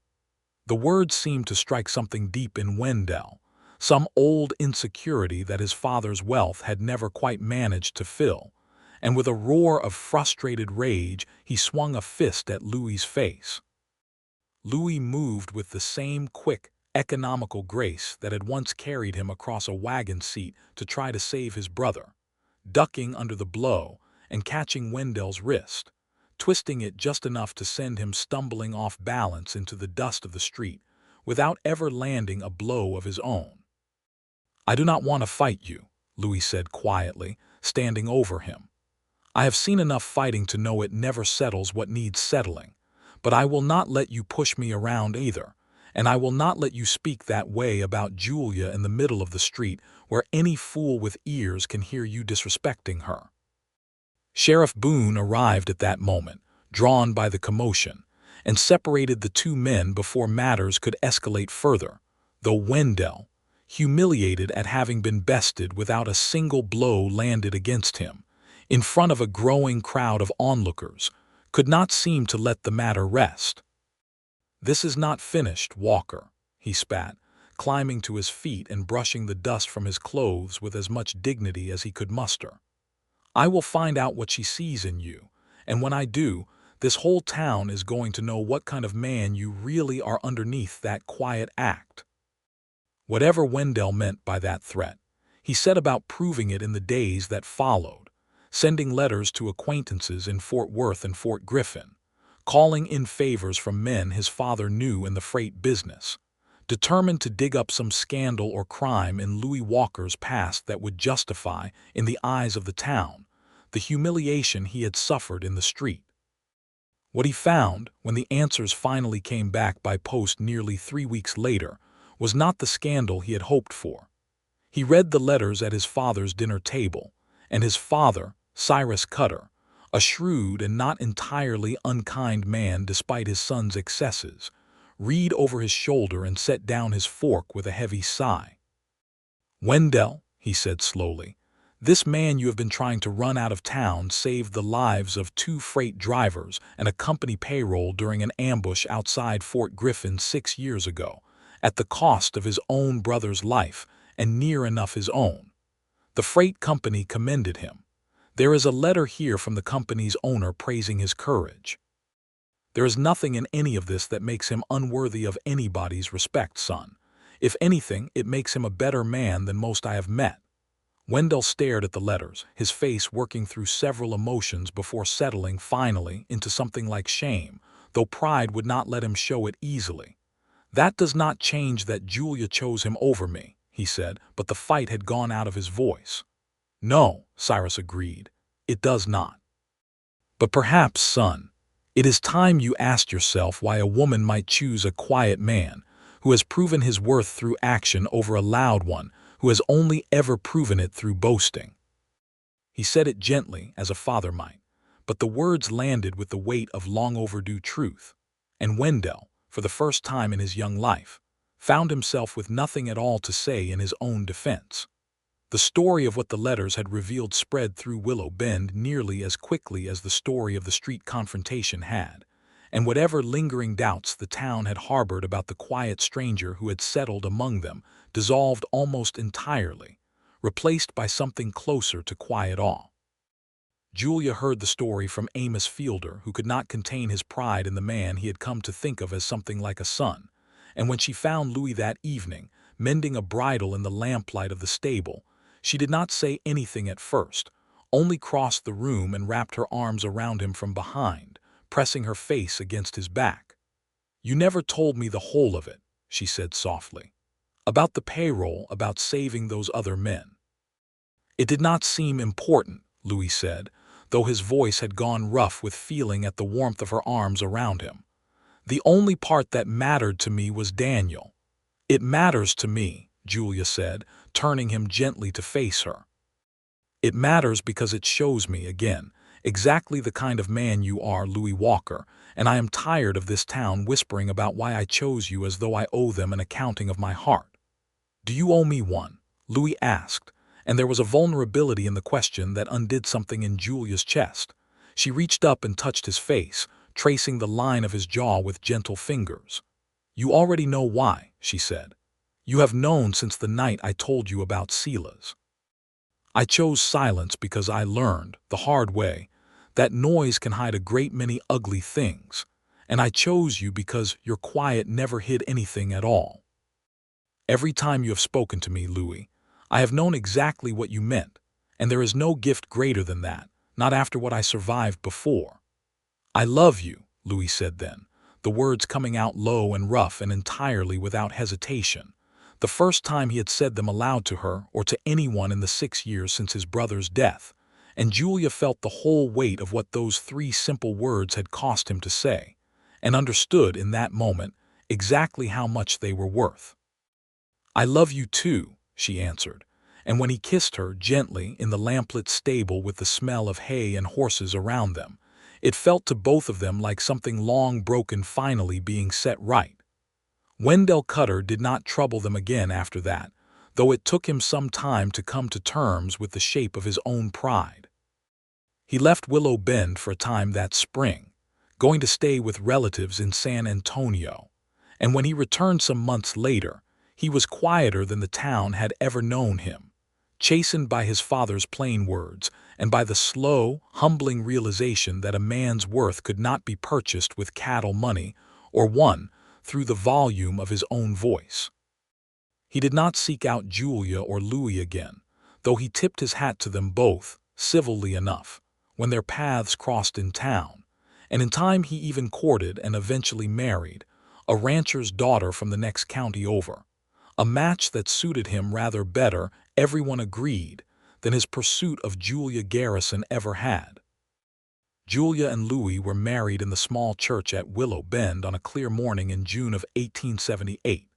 The words seemed to strike something deep in Wendell, some old insecurity that his father's wealth had never quite managed to fill, and with a roar of frustrated rage he swung a fist at Louis's face. Louis moved with the same quick, economical grace that had once carried him across a wagon seat to try to save his brother, ducking under the blow and catching Wendell's wrist, twisting it just enough to send him stumbling off balance into the dust of the street, without ever landing a blow of his own. "I do not want to fight you," Louis said quietly, standing over him. "I have seen enough fighting to know it never settles what needs settling. But I will not let you push me around either, and I will not let you speak that way about Julia in the middle of the street where any fool with ears can hear you disrespecting her." Sheriff Boone arrived at that moment, drawn by the commotion, and separated the two men before matters could escalate further, though Wendell, humiliated at having been bested without a single blow landed against him, in front of a growing crowd of onlookers, could not seem to let the matter rest. "This is not finished, Walker," he spat, climbing to his feet and brushing the dust from his clothes with as much dignity as he could muster. "I will find out what she sees in you, and when I do, this whole town is going to know what kind of man you really are underneath that quiet act." Whatever Wendell meant by that threat, he set about proving it in the days that followed, sending letters to acquaintances in Fort Worth and Fort Griffin, calling in favors from men his father knew in the freight business, determined to dig up some scandal or crime in Louis Walker's past that would justify, in the eyes of the town, the humiliation he had suffered in the street. What he found, when the answers finally came back by post nearly 3 weeks later, was not the scandal he had hoped for. He read the letters at his father's dinner table, and his father, Cyrus Cutter, a shrewd and not entirely unkind man despite his son's excesses, read over his shoulder and set down his fork with a heavy sigh. "Wendell," he said slowly, "this man you have been trying to run out of town saved the lives of 2 freight drivers and a company payroll during an ambush outside Fort Griffin 6 years ago, at the cost of his own brother's life and near enough his own. The freight company commended him. There is a letter here from the company's owner praising his courage. There is nothing in any of this that makes him unworthy of anybody's respect, son. If anything, it makes him a better man than most I have met." Wendell stared at the letters, his face working through several emotions before settling finally into something like shame, though pride would not let him show it easily. "That does not change that Julia chose him over me," he said, but the fight had gone out of his voice. "No," Cyrus agreed, "it does not. But perhaps, son, it is time you asked yourself why a woman might choose a quiet man who has proven his worth through action over a loud one who has only ever proven it through boasting." He said it gently, as a father might, but the words landed with the weight of long-overdue truth, and Wendell, for the first time in his young life, found himself with nothing at all to say in his own defense. The story of what the letters had revealed spread through Willow Bend nearly as quickly as the story of the street confrontation had, and whatever lingering doubts the town had harbored about the quiet stranger who had settled among them dissolved almost entirely, replaced by something closer to quiet awe. Julia heard the story from Amos Fielder, who could not contain his pride in the man he had come to think of as something like a son, and when she found Louis that evening, mending a bridle in the lamplight of the stable, she did not say anything at first, only crossed the room and wrapped her arms around him from behind, pressing her face against his back. "You never told me the whole of it," she said softly. "About the payroll, about saving those other men." "It did not seem important," Louis said, though his voice had gone rough with feeling at the warmth of her arms around him. "The only part that mattered to me was Daniel." "It matters to me," Julia said, turning him gently to face her. "It matters because it shows me, again, exactly the kind of man you are, Louis Walker, and I am tired of this town whispering about why I chose you as though I owe them an accounting of my heart." "Do you owe me one?" Louis asked, and there was a vulnerability in the question that undid something in Julia's chest. She reached up and touched his face, tracing the line of his jaw with gentle fingers. "You already know why," she said. "You have known since the night I told you about Sela's. I chose silence because I learned, the hard way, that noise can hide a great many ugly things, and I chose you because your quiet never hid anything at all. Every time you have spoken to me, Louis, I have known exactly what you meant, and there is no gift greater than that, not after what I survived before." "I love you," Louis said then, the words coming out low and rough and entirely without hesitation, the first time he had said them aloud to her or to anyone in the 6 years since his brother's death, and Julia felt the whole weight of what those 3 simple words had cost him to say, and understood in that moment exactly how much they were worth. "I love you too," she answered, and when he kissed her gently in the lamplit stable with the smell of hay and horses around them, it felt to both of them like something long broken finally being set right. Wendell Cutter did not trouble them again after that, though it took him some time to come to terms with the shape of his own pride. He left Willow Bend for a time that spring, going to stay with relatives in San Antonio, and when he returned some months later, he was quieter than the town had ever known him, chastened by his father's plain words and by the slow, humbling realization that a man's worth could not be purchased with cattle money or won through the volume of his own voice. He did not seek out Julia or Louis again, though he tipped his hat to them both, civilly enough, when their paths crossed in town, and in time he even courted and eventually married a rancher's daughter from the next county over, a match that suited him rather better, everyone agreed, than his pursuit of Julia Garrison ever had. Julia and Louis were married in the small church at Willow Bend on a clear morning in June of 1878,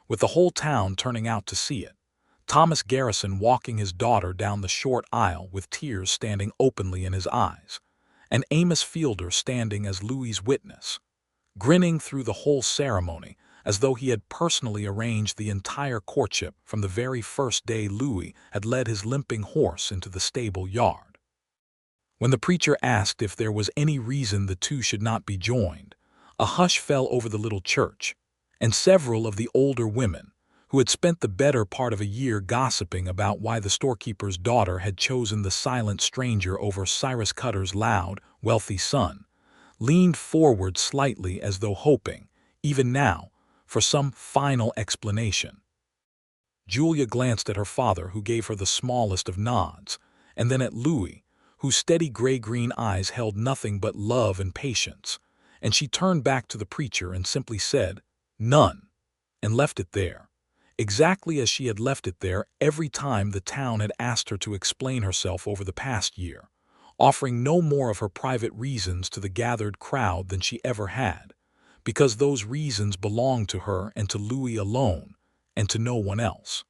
with the whole town turning out to see it, Thomas Garrison walking his daughter down the short aisle with tears standing openly in his eyes, and Amos Fielder standing as Louis's witness, grinning through the whole ceremony as though he had personally arranged the entire courtship from the very first day Louis had led his limping horse into the stable yard. When the preacher asked if there was any reason the two should not be joined, a hush fell over the little church, and several of the older women, who had spent the better part of a year gossiping about why the storekeeper's daughter had chosen the silent stranger over Cyrus Cutter's loud, wealthy son, leaned forward slightly as though hoping, even now, for some final explanation. Julia glanced at her father, who gave her the smallest of nods, and then at Louis, whose steady gray-green eyes held nothing but love and patience, and she turned back to the preacher and simply said, "None," and left it there, exactly as she had left it there every time the town had asked her to explain herself over the past year, offering no more of her private reasons to the gathered crowd than she ever had, because those reasons belonged to her and to Louis alone, and to no one else.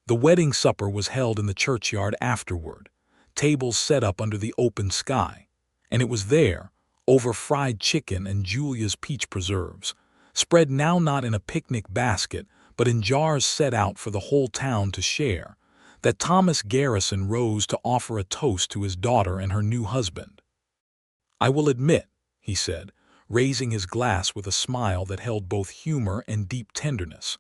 The wedding supper was held in the churchyard afterward, tables set up under the open sky, and it was there, over fried chicken and Julia's peach preserves, spread now not in a picnic basket but in jars set out for the whole town to share, that Thomas Garrison rose to offer a toast to his daughter and her new husband. "I will admit," he said, raising his glass with a smile that held both humor and deep tenderness,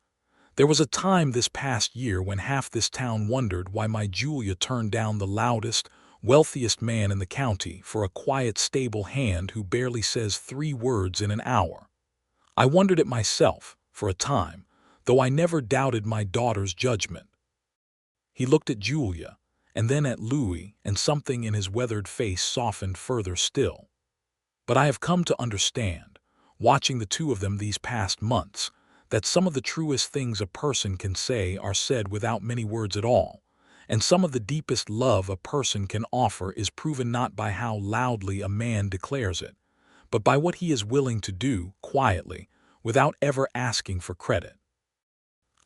"there was a time this past year when half this town wondered why my Julia turned down the loudest, wealthiest man in the county for a quiet, stable hand who barely says 3 words in an hour. I wondered it myself, for a time, though I never doubted my daughter's judgment." He looked at Julia, and then at Louis, and something in his weathered face softened further still. "But I have come to understand, watching the two of them these past months, that some of the truest things a person can say are said without many words at all, and some of the deepest love a person can offer is proven not by how loudly a man declares it, but by what he is willing to do quietly, without ever asking for credit.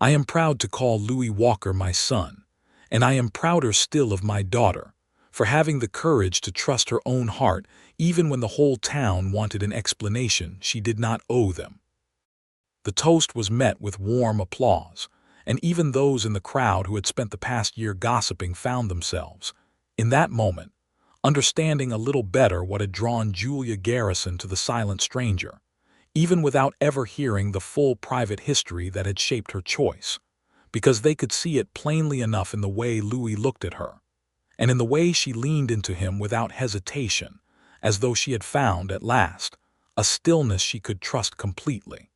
I am proud to call Louis Walker my son, and I am prouder still of my daughter, for having the courage to trust her own heart even when the whole town wanted an explanation she did not owe them." The toast was met with warm applause, and even those in the crowd who had spent the past year gossiping found themselves, in that moment, understanding a little better what had drawn Julia Garrison to the silent stranger, even without ever hearing the full private history that had shaped her choice, because they could see it plainly enough in the way Louis looked at her, and in the way she leaned into him without hesitation, as though she had found, at last, a stillness she could trust completely.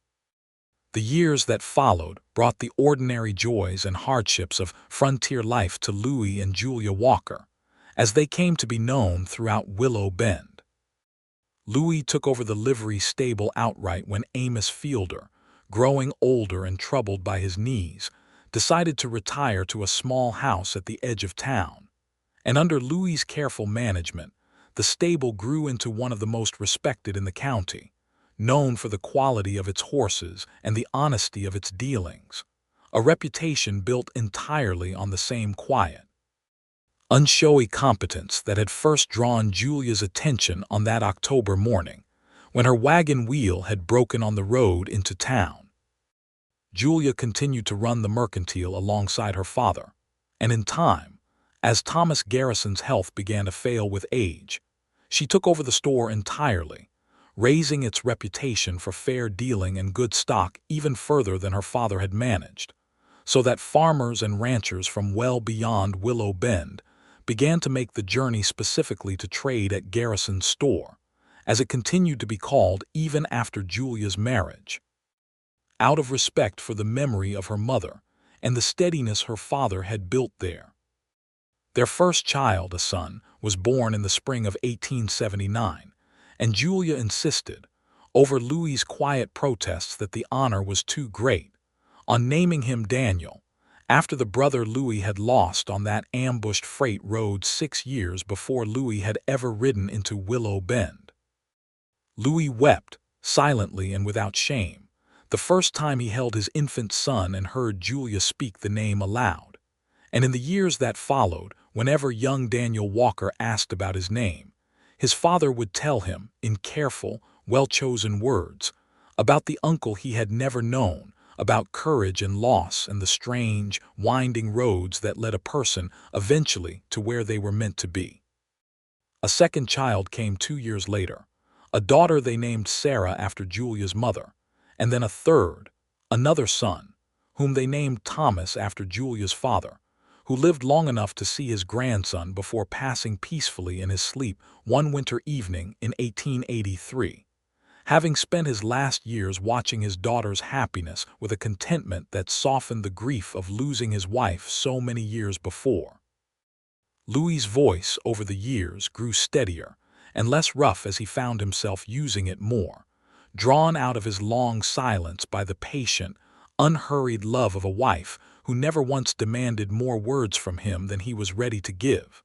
The years that followed brought the ordinary joys and hardships of frontier life to Louis and Julia Walker, as they came to be known throughout Willow Bend. Louis took over the livery stable outright when Amos Fielder, growing older and troubled by his knees, decided to retire to a small house at the edge of town. And under Louis's careful management, the stable grew into one of the most respected in the county, known for the quality of its horses and the honesty of its dealings, a reputation built entirely on the same quiet, unshowy competence that had first drawn Julia's attention on that October morning, when her wagon wheel had broken on the road into town. Julia continued to run the mercantile alongside her father, and in time, as Thomas Garrison's health began to fail with age, she took over the store entirely, raising its reputation for fair dealing and good stock even further than her father had managed, so that farmers and ranchers from well beyond Willow Bend began to make the journey specifically to trade at Garrison's store, as it continued to be called even after Julia's marriage. Out of respect for the memory of her mother and the steadiness her father had built there. Their first child, a son, was born in the spring of 1879, and Julia insisted, over Louis's quiet protests that the honor was too great, on naming him Daniel, after the brother Louis had lost on that ambushed freight road 6 years before Louis had ever ridden into Willow Bend. Louis wept, silently and without shame, the first time he held his infant son and heard Julia speak the name aloud. And in the years that followed, whenever young Daniel Walker asked about his name, his father would tell him, in careful, well-chosen words, about the uncle he had never known, about courage and loss and the strange, winding roads that led a person eventually to where they were meant to be. A second child came 2 years later, a daughter they named Sarah after Julia's mother, and then a third, another son, whom they named Thomas after Julia's father, who lived long enough to see his grandson before passing peacefully in his sleep one winter evening in 1883, having spent his last years watching his daughter's happiness with a contentment that softened the grief of losing his wife so many years before. Louis's voice over the years grew steadier and less rough as he found himself using it more, drawn out of his long silence by the patient, unhurried love of a wife who never once demanded more words from him than he was ready to give,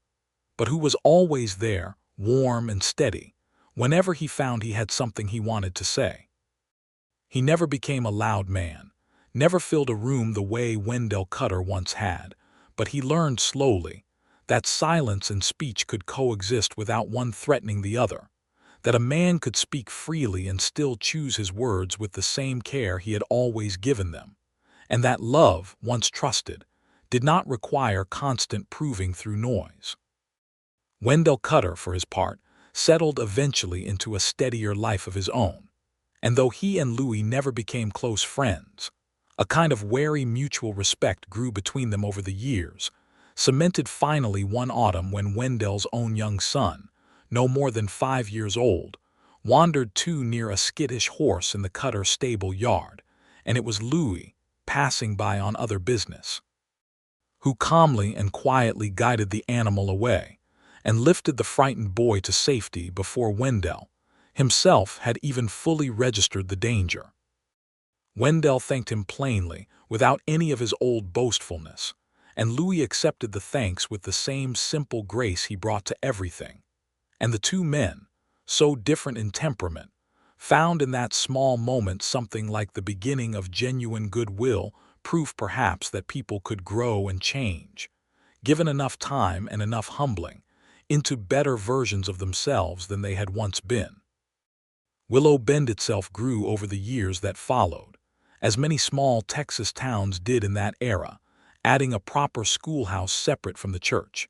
but who was always there, warm and steady, whenever he found he had something he wanted to say. He never became a loud man, never filled a room the way Wendell Cutter once had, but he learned slowly that silence and speech could coexist without one threatening the other, that a man could speak freely and still choose his words with the same care he had always given them, and that love, once trusted, did not require constant proving through noise. Wendell Cutter, for his part, settled eventually into a steadier life of his own, and though he and Louis never became close friends, a kind of wary mutual respect grew between them over the years, cemented finally one autumn when Wendell's own young son, no more than 5 years old, wandered too near a skittish horse in the Cutter stable yard, and it was Louis, passing by on other business, who calmly and quietly guided the animal away and lifted the frightened boy to safety before Wendell himself had even fully registered the danger. Wendell thanked him plainly, without any of his old boastfulness, and Louis accepted the thanks with the same simple grace he brought to everything. And the two men, so different in temperament, found in that small moment something like the beginning of genuine goodwill, proof perhaps that people could grow and change, given enough time and enough humbling, into better versions of themselves than they had once been. Willow Bend itself grew over the years that followed, as many small Texas towns did in that era, adding a proper schoolhouse separate from the church,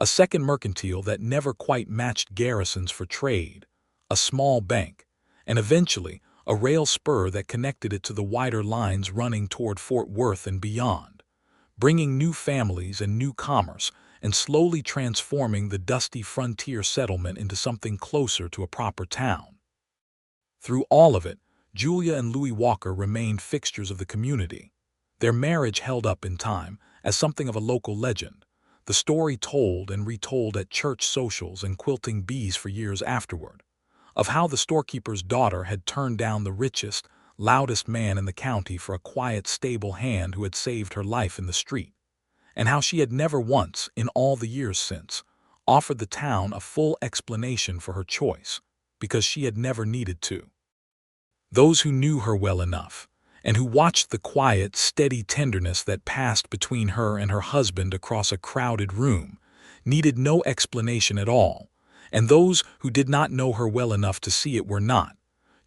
a second mercantile that never quite matched Garrison's for trade, a small bank, and eventually a rail spur that connected it to the wider lines running toward Fort Worth and beyond, bringing new families and new commerce and slowly transforming the dusty frontier settlement into something closer to a proper town. Through all of it, Julia and Louis Walker remained fixtures of the community. Their marriage held up in time as something of a local legend, the story told and retold at church socials and quilting bees for years afterward, of how the storekeeper's daughter had turned down the richest, loudest man in the county for a quiet, stable hand who had saved her life in the street, and how she had never once, in all the years since, offered the town a full explanation for her choice, because she had never needed to. Those who knew her well enough, and who watched the quiet, steady tenderness that passed between her and her husband across a crowded room, needed no explanation at all, and those who did not know her well enough to see it were not,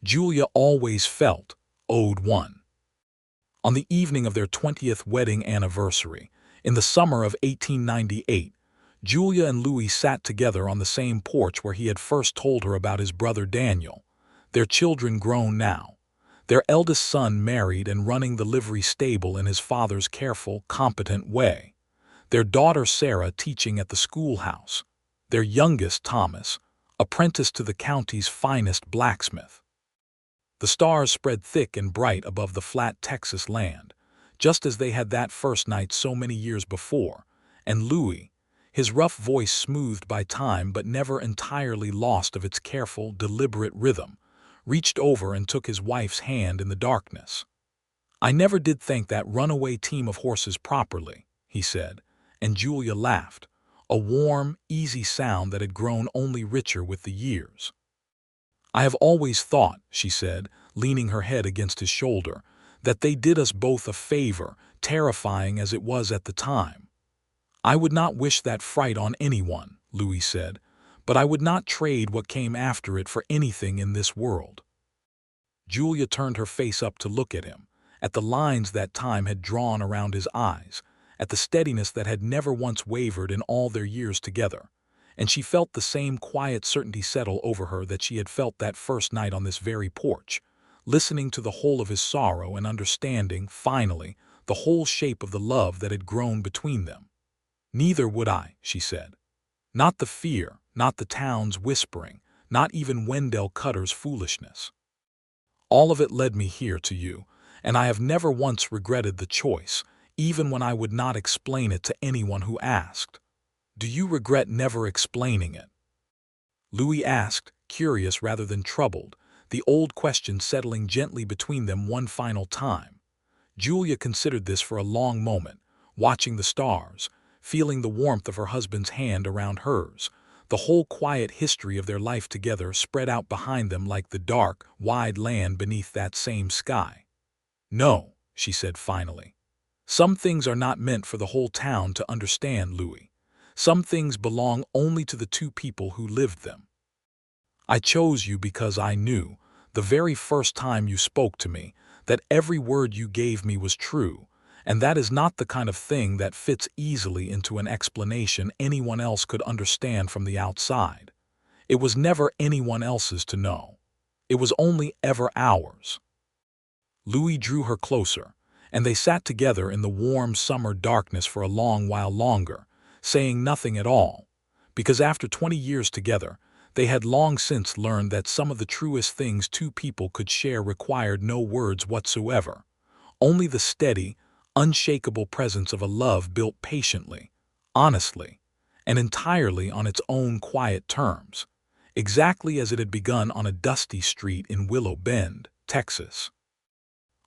Julia always felt, owed one. On the evening of their 20th wedding anniversary, in the summer of 1898, Julia and Louis sat together on the same porch where he had first told her about his brother Daniel, their children grown now, their eldest son married and running the livery stable in his father's careful, competent way, their daughter Sarah teaching at the schoolhouse, their youngest Thomas, apprenticed to the county's finest blacksmith. The stars spread thick and bright above the flat Texas land, just as they had that first night so many years before, and Louis, his rough voice smoothed by time but never entirely lost of its careful, deliberate rhythm, reached over and took his wife's hand in the darkness. "I never did thank that runaway team of horses properly," he said, and Julia laughed, a warm, easy sound that had grown only richer with the years. "I have always thought," she said, leaning her head against his shoulder, "that they did us both a favor, terrifying as it was at the time." "I would not wish that fright on anyone," Louis said, "but I would not trade what came after it for anything in this world." Julia turned her face up to look at him, at the lines that time had drawn around his eyes, at the steadiness that had never once wavered in all their years together, and she felt the same quiet certainty settle over her that she had felt that first night on this very porch, listening to the whole of his sorrow and understanding, finally, the whole shape of the love that had grown between them. "Neither would I," she said. "Not the fear, not the town's whispering, not even Wendell Cutter's foolishness. All of it led me here to you, and I have never once regretted the choice, even when I would not explain it to anyone who asked." "Do you regret never explaining it?" Louis asked, curious rather than troubled, the old question settling gently between them one final time. Julia considered this for a long moment, watching the stars, feeling the warmth of her husband's hand around hers, the whole quiet history of their life together spread out behind them like the dark, wide land beneath that same sky. "No," she said finally. "Some things are not meant for the whole town to understand, Louis. Some things belong only to the two people who lived them. I chose you because I knew, the very first time you spoke to me, that every word you gave me was true, and that is not the kind of thing that fits easily into an explanation anyone else could understand from the outside. It was never anyone else's to know. It was only ever ours." Louis drew her closer, and they sat together in the warm summer darkness for a long while longer, saying nothing at all, because after 20 years together, they had long since learned that some of the truest things two people could share required no words whatsoever, only the steady, unshakable presence of a love built patiently, honestly, and entirely on its own quiet terms, exactly as it had begun on a dusty street in Willow Bend, Texas.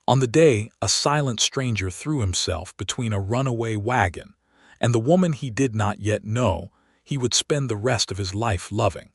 On the day a silent stranger threw himself between a runaway wagon and the woman he did not yet know he would spend the rest of his life loving.